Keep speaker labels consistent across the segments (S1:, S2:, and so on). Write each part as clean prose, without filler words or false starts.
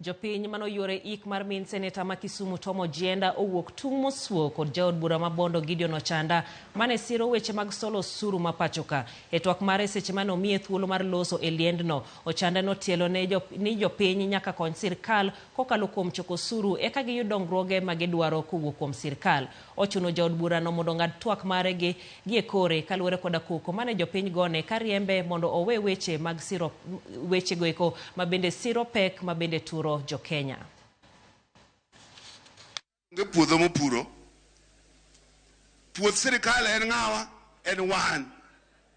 S1: Jopiny manoyore ik mar min seneta ma Kisumu Oganda owuok tung mosuo kod jaod bura mabondo Gideon Ochanda mane siro weche mag solo osuru ma pachoka. E twak mare seche mane omiye thuolo mar loso e liendno, Ochanda notielo ni jopiny nyaka kony sirkal kokalo kuom choko osuru eka giyud dongruoge ma gidwaro kowuok kuom sirkal. Ochuno jaod bura no mondo ng'ad twak mare gi e kore kaluwore koda koko mane jopiny gone kariembe mondo owe weche mag siro weche goeko mabende siro pek mabende turo Jo-Kenya.
S2: Puodho mopuro. Puoth sirikal en ng'awa, en wan.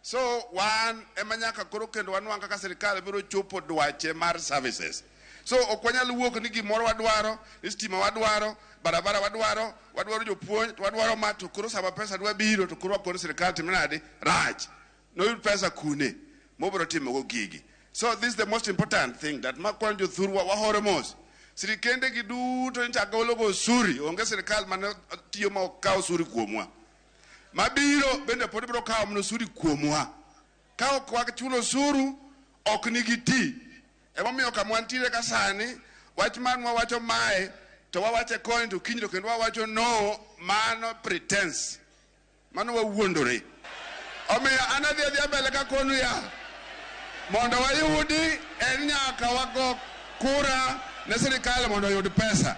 S2: So wan ema nyaka koro kendo wanwang' kaka sirikal biro chopo dwache mar services. So ok wanyal wuok ni gimoro wadwaro, ni stima wadwaro, barabara wadwaro jopuonj, wadwaro ma to koro sama pesa dwa biro to koro wakon sirikal timenade rach. Noyud pesa kune mobiro timogo gigi. So this is the most important thing that makwan jo thurwa wahoremos. Sirikende giduto nchaka ologo osuri, onge sirikal mane tiyo ma okaw osuri kuomwa. Mabiro bende pod biro kawo mno osuri kuomwa. Ka ok wachulo osuru ok nigi ti. Emomiyo kama wantiere ka sani, wach manwa wacho mae to wawache kony to kiny to kendo wawacho no, mano pretense. Mano wawuondore. Omiyo anadhi mbele ka konu ya. Mondo wayudi en nyaka wago kura ne sirikal mondo oyud pesa.